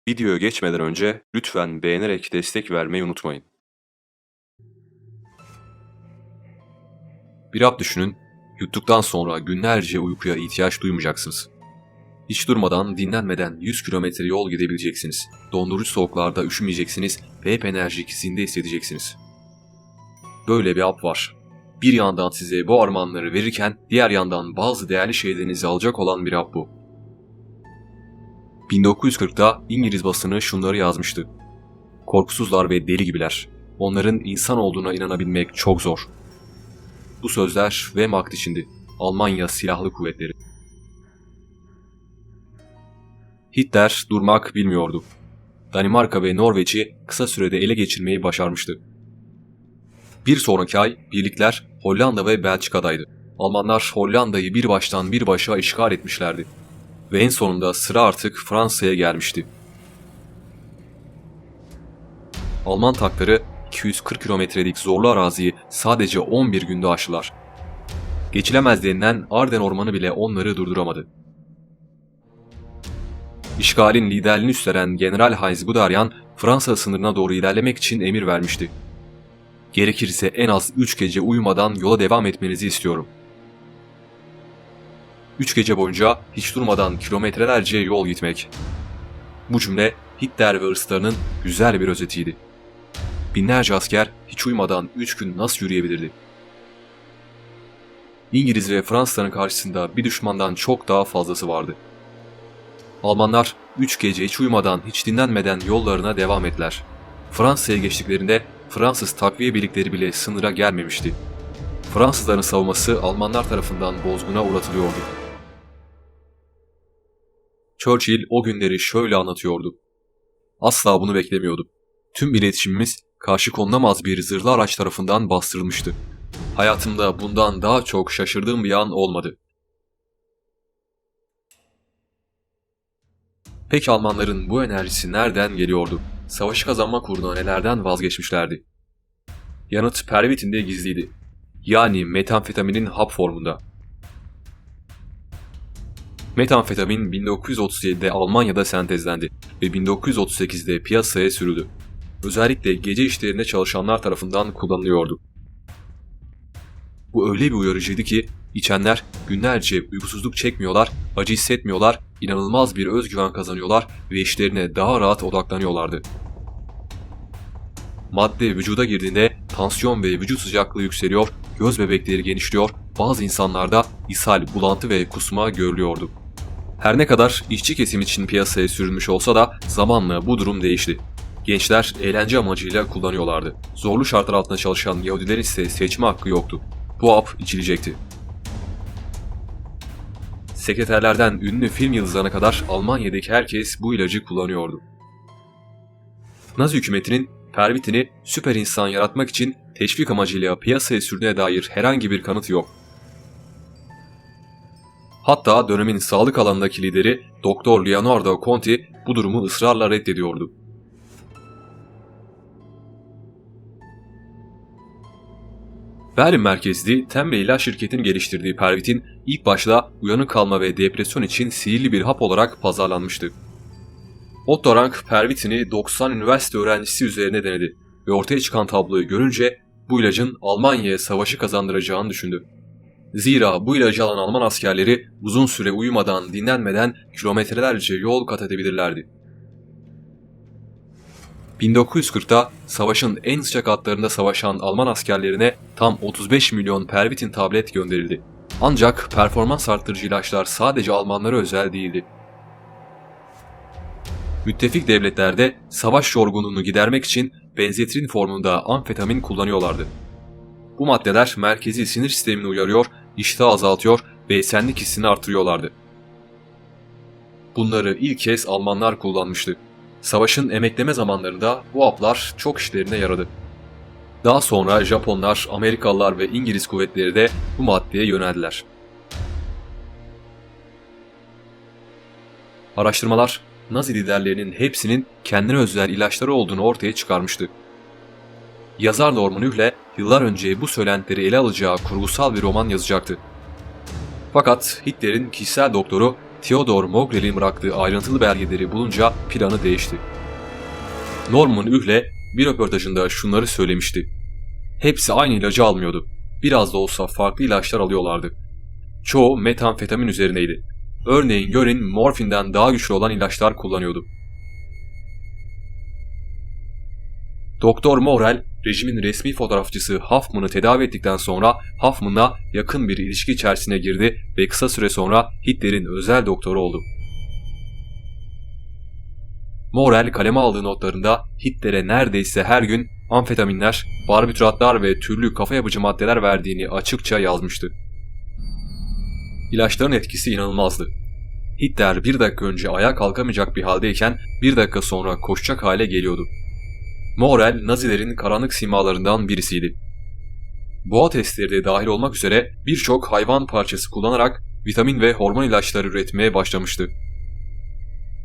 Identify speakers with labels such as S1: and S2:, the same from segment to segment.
S1: Videoya geçmeden önce lütfen beğenerek destek vermeyi unutmayın. Bir hap düşünün, yuttuktan sonra günlerce uykuya ihtiyaç duymayacaksınız. Hiç durmadan, dinlenmeden 100 kilometre yol gidebileceksiniz. Dondurucu soğuklarda üşümeyeceksiniz ve hep enerjik, zinde hissedeceksiniz. Böyle bir hap var. Bir yandan size bu armağanları verirken diğer yandan bazı değerli şeylerinizi alacak olan bir hap bu. 1940'da İngiliz basını şunları yazmıştı. Korkusuzlar ve deli gibiler. Onların insan olduğuna inanabilmek çok zor. Bu sözler Wehrmacht içindi. Almanya Silahlı Kuvvetleri. Hitler durmak bilmiyordu. Danimarka ve Norveç'i kısa sürede ele geçirmeyi başarmıştı. Bir sonraki ay birlikler Hollanda ve Belçika'daydı. Almanlar Hollanda'yı bir baştan bir başa işgal etmişlerdi. Ve en sonunda sıra artık Fransa'ya gelmişti. Alman tankları 240 kilometrelik zorlu araziyi sadece 11 günde aştılar. Geçilemez denilen Arden Ormanı bile onları durduramadı. İşgalin liderliğini üstlenen General Heinz Guderian, Fransa sınırına doğru ilerlemek için emir vermişti. Gerekirse en az 3 gece uyumadan yola devam etmenizi istiyorum. 3 gece boyunca hiç durmadan kilometrelerce yol gitmek. Bu cümle Hitler ve hırslarının güzel bir özetiydi. Binlerce asker hiç uyumadan 3 gün nasıl yürüyebilirdi? İngiliz ve Fransızların karşısında bir düşmandan çok daha fazlası vardı. Almanlar 3 gece hiç uyumadan, hiç dinlenmeden yollarına devam ettiler. Fransa'ya geçtiklerinde Fransız takviye birlikleri bile sınıra gelmemişti. Fransızların savunması Almanlar tarafından bozguna uğratılıyordu. Churchill o günleri şöyle anlatıyordu. Asla bunu beklemiyordum. Tüm iletişimimiz karşı konulamaz bir zırhlı araç tarafından bastırılmıştı. Hayatımda bundan daha çok şaşırdığım bir an olmadı. Peki Almanların bu enerjisi nereden geliyordu? Savaşı kazanmak uğruna nelerden vazgeçmişlerdi? Yanıt Pervitin'de gizliydi. Yani metamfetaminin hap formunda. Metamfetamin 1937'de Almanya'da sentezlendi ve 1938'de piyasaya sürüldü. Özellikle gece işlerinde çalışanlar tarafından kullanılıyordu. Bu öyle bir uyarıcıydı ki içenler günlerce uykusuzluk çekmiyorlar, acı hissetmiyorlar, inanılmaz bir özgüven kazanıyorlar ve işlerine daha rahat odaklanıyorlardı. Madde vücuda girdiğinde tansiyon ve vücut sıcaklığı yükseliyor, göz bebekleri genişliyor, bazı insanlarda ishal, bulantı ve kusma görülüyordu. Her ne kadar işçi kesim için piyasaya sürülmüş olsa da zamanla bu durum değişti. Gençler eğlence amacıyla kullanıyorlardı. Zorlu şartlar altında çalışan Yahudilerin ise seçme hakkı yoktu. Bu hap içilecekti. Sekreterlerden ünlü film yıldızlarına kadar Almanya'daki herkes bu ilacı kullanıyordu. Nazi hükümetinin Pervitin'i süper insan yaratmak için teşvik amacıyla piyasaya sürdüğüne dair herhangi bir kanıt yok. Hatta dönemin sağlık alanındaki lideri Dr. Leonardo Conti bu durumu ısrarla reddediyordu. Berlin merkezli Tembe İlaç şirketinin geliştirdiği Pervitin ilk başta uyanık kalma ve depresyon için sihirli bir hap olarak pazarlanmıştı. Otto Rank Pervitin'i 90 üniversite öğrencisi üzerine denedi ve ortaya çıkan tabloyu görünce bu ilacın Almanya'ya savaşı kazandıracağını düşündü. Zira bu ilacı alan Alman askerleri uzun süre uyumadan, dinlenmeden kilometrelerce yol kat edebilirlerdi. 1940'ta savaşın en sıcak hatlarında savaşan Alman askerlerine tam 35 milyon Pervitin tablet gönderildi. Ancak performans arttırıcı ilaçlar sadece Almanlara özel değildi. Müttefik devletlerde savaş yorgunluğunu gidermek için benzetrin formunda amfetamin kullanıyorlardı. Bu maddeler merkezi sinir sistemini uyarıyor, iştahı azaltıyor ve senlik hissini artırıyorlardı. Bunları ilk kez Almanlar kullanmıştı. Savaşın emekleme zamanlarında bu haplar çok işlerine yaradı. Daha sonra Japonlar, Amerikalılar ve İngiliz kuvvetleri de bu maddeye yöneldiler. Araştırmalar, Nazi liderlerinin hepsinin kendine özel ilaçları olduğunu ortaya çıkarmıştı. Yazar Norman Ühle yıllar önce bu söylentileri ele alacağı kurgusal bir roman yazacaktı. Fakat Hitler'in kişisel doktoru Theodor Mogler'in bıraktığı ayrıntılı belgeleri bulunca planı değişti. Norman Ühle bir röportajında şunları söylemişti. Hepsi aynı ilacı almıyordu. Biraz da olsa farklı ilaçlar alıyorlardı. Çoğu metamfetamin üzerineydi. Örneğin Göring morfinden daha güçlü olan ilaçlar kullanıyordu. Doktor Morel, rejimin resmi fotoğrafçısı Hoffman'ı tedavi ettikten sonra Hoffman'la yakın bir ilişki içerisine girdi ve kısa süre sonra Hitler'in özel doktoru oldu. Morel kaleme aldığı notlarında Hitler'e neredeyse her gün amfetaminler, barbituratlar ve türlü kafa yapıcı maddeler verdiğini açıkça yazmıştı. İlaçların etkisi inanılmazdı. Hitler bir dakika önce ayağa kalkamayacak bir haldeyken bir dakika sonra koşacak hale geliyordu. Morel, Nazilerin karanlık simalarından birisiydi. Boğa testleri de dahil olmak üzere birçok hayvan parçası kullanarak vitamin ve hormon ilaçları üretmeye başlamıştı.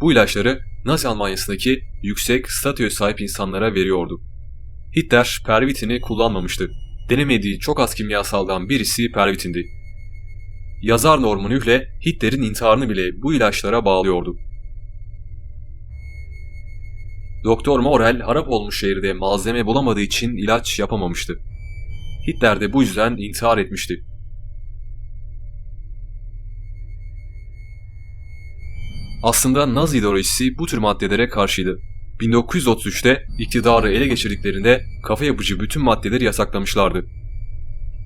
S1: Bu ilaçları Nazi Almanyası'ndaki yüksek statüye sahip insanlara veriyordu. Hitler pervitini kullanmamıştı. Denemediği çok az kimyasaldan birisi pervitindi. Yazar Norman Ühle, Hitler'in intiharını bile bu ilaçlara bağlıyordu. Doktor Morel harap olmuş şehirde malzeme bulamadığı için ilaç yapamamıştı. Hitler de bu yüzden intihar etmişti. Aslında Nazi ideolojisi bu tür maddelere karşıydı. 1933'te iktidarı ele geçirdiklerinde kafa yapıcı bütün maddeleri yasaklamışlardı.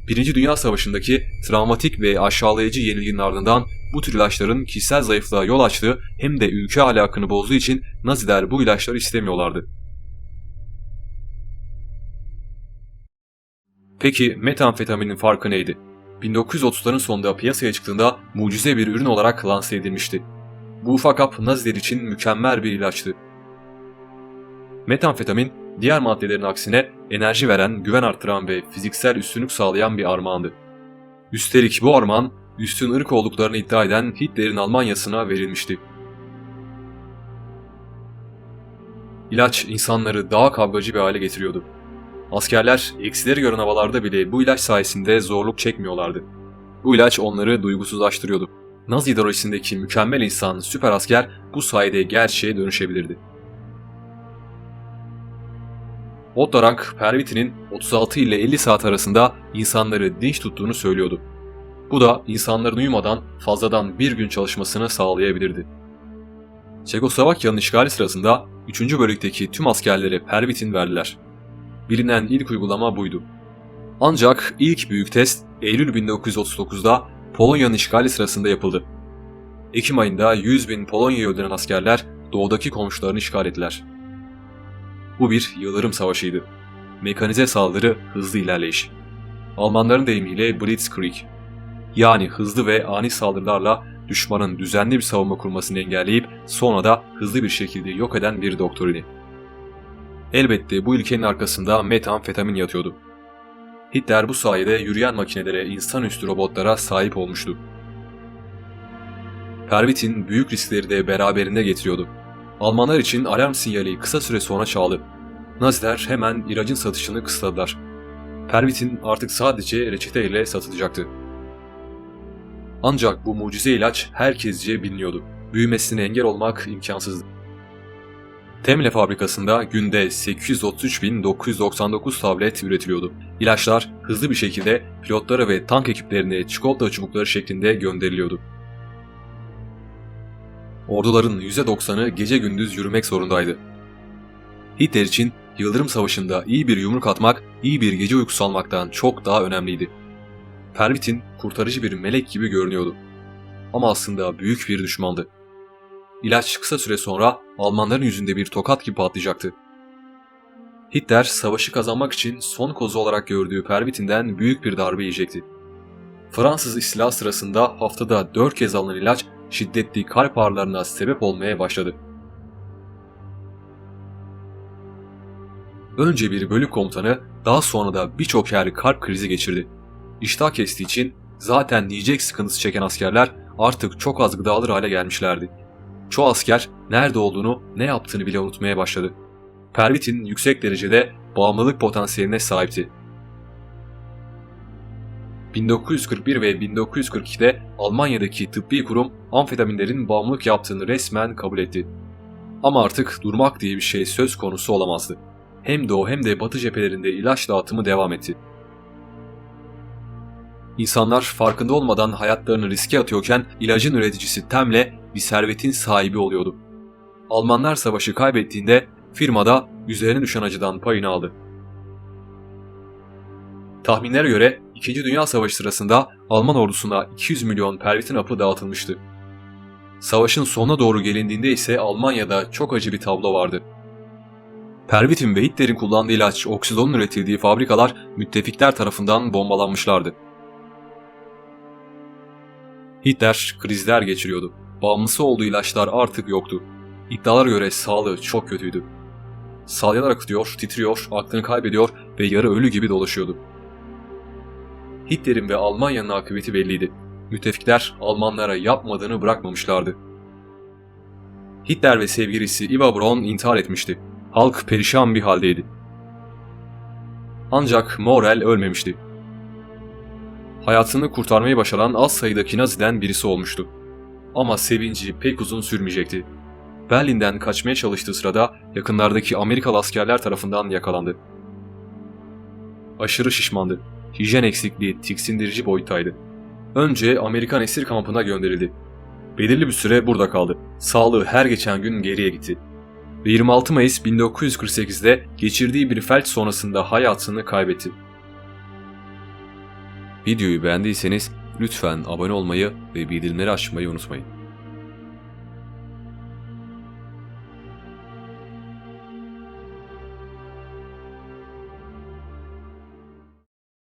S1: Birinci Dünya Savaşı'ndaki travmatik ve aşağılayıcı yenilginin ardından bu tür ilaçların kişisel zayıflığa yol açtığı hem de ülke ahlakını bozduğu için Naziler bu ilaçları istemiyorlardı. Peki metamfetaminin farkı neydi? 1930'ların sonunda piyasaya çıktığında mucize bir ürün olarak lanse edilmişti. Bu ufak hap Naziler için mükemmel bir ilaçtı. Metamfetamin, diğer maddelerin aksine enerji veren, güven arttıran ve fiziksel üstünlük sağlayan bir armağandı. Üstelik bu armağan, üstün ırk olduklarını iddia eden Hitler'in Almanyası'na verilmişti. İlaç insanları daha kavgacı bir hale getiriyordu. Askerler eksileri gören havalarda bile bu ilaç sayesinde zorluk çekmiyorlardı. Bu ilaç onları duygusuzlaştırıyordu. Nazi ideolojisindeki mükemmel insan, süper asker bu sayede gerçeğe dönüşebilirdi. Otto Rank, pervitinin 36 ile 50 saat arasında insanları dinç tuttuğunu söylüyordu. Bu da insanların uyumadan fazladan bir gün çalışmasını sağlayabilirdi. Çekoslovakya'nın işgali sırasında 3. bölükteki tüm askerlere pervitin verdiler. Bilinen ilk uygulama buydu. Ancak ilk büyük test Eylül 1939'da Polonya'nın işgali sırasında yapıldı. Ekim ayında 100.000 Polonya'ya öldüren askerler doğudaki komşularını işgal ettiler. Bu bir yıldırım savaşıydı. Mekanize saldırı, hızlı ilerleyiş. Almanların deyimiyle Blitzkrieg. Yani hızlı ve ani saldırılarla düşmanın düzenli bir savunma kurmasını engelleyip sonra da hızlı bir şekilde yok eden bir doktrini. Elbette bu ilkenin arkasında metamfetamin yatıyordu. Hitler bu sayede yürüyen makinelere, insanüstü robotlara sahip olmuştu. Pervitin büyük riskleri de beraberinde getiriyordu. Almanlar için alarm sinyali kısa süre sonra çaldı. Naziler hemen ilacın satışını kısıtladılar. Pervitin artık sadece reçete ile satılacaktı. Ancak bu mucize ilaç herkesce biliniyordu. Büyümesine engel olmak imkansızdı. Temle fabrikasında günde 833.999 tablet üretiliyordu. İlaçlar hızlı bir şekilde pilotlara ve tank ekiplerine çikolata çubukları şeklinde gönderiliyordu. Orduların %90'ı gece gündüz yürümek zorundaydı. Hitler için Yıldırım Savaşı'nda iyi bir yumruk atmak, iyi bir gece uykusu almaktan çok daha önemliydi. Pervitin kurtarıcı bir melek gibi görünüyordu. Ama aslında büyük bir düşmandı. İlaç kısa süre sonra Almanların yüzünde bir tokat gibi patlayacaktı. Hitler savaşı kazanmak için son kozu olarak gördüğü pervitinden büyük bir darbe yiyecekti. Fransız istilası sırasında haftada 4 kez alınan ilaç şiddetli kalp ağrılarına sebep olmaya başladı. Önce bir bölük komutanı, daha sonra da birçok yer kalp krizi geçirdi. İştah kestiği için zaten yiyecek sıkıntısı çeken askerler artık çok az gıda alır hale gelmişlerdi. Çoğu asker nerede olduğunu, ne yaptığını bile unutmaya başladı. Pervitin yüksek derecede bağımlılık potansiyeline sahipti. 1941 ve 1942'de Almanya'daki tıbbi kurum amfetaminlerin bağımlılık yaptığını resmen kabul etti. Ama artık durmak diye bir şey söz konusu olamazdı. Hem Doğu hem de Batı cephelerinde ilaç dağıtımı devam etti. İnsanlar farkında olmadan hayatlarını riske atıyorken ilacın üreticisi Tem'le bir servetin sahibi oluyordu. Almanlar savaşı kaybettiğinde firmada üzerine düşen acıdan payını aldı. Tahminlere göre 2. Dünya Savaşı sırasında Alman ordusuna 200 milyon Pervitin hapı dağıtılmıştı. Savaşın sonuna doğru gelindiğinde ise Almanya'da çok acı bir tablo vardı. Pervitin ve Hitler'in kullandığı ilaç oksidonun üretildiği fabrikalar müttefikler tarafından bombalanmışlardı. Hitler krizler geçiriyordu. Bağımlısı olduğu ilaçlar artık yoktu. İddialara göre sağlığı çok kötüydü. Salyalar akıtıyor, titriyor, aklını kaybediyor ve yarı ölü gibi dolaşıyordu. Hitler'in ve Almanya'nın akıbeti belliydi. Müttefikler Almanlara yapmadığını bırakmamışlardı. Hitler ve sevgilisi Eva Braun intihar etmişti. Halk perişan bir haldeydi. Ancak Morel ölmemişti. Hayatını kurtarmayı başaran az sayıdaki Nazi'den birisi olmuştu. Ama sevinci pek uzun sürmeyecekti. Berlin'den kaçmaya çalıştığı sırada yakınlardaki Amerikalı askerler tarafından yakalandı. Aşırı şişmandı. Hijyen eksikliği tiksindirici boyuttaydı. Önce Amerikan esir kampına gönderildi. Belirli bir süre burada kaldı. Sağlığı her geçen gün geriye gitti. Ve 26 Mayıs 1948'de geçirdiği bir felç sonrasında hayatını kaybetti. Videoyu beğendiyseniz lütfen abone olmayı ve bildirimleri açmayı unutmayın.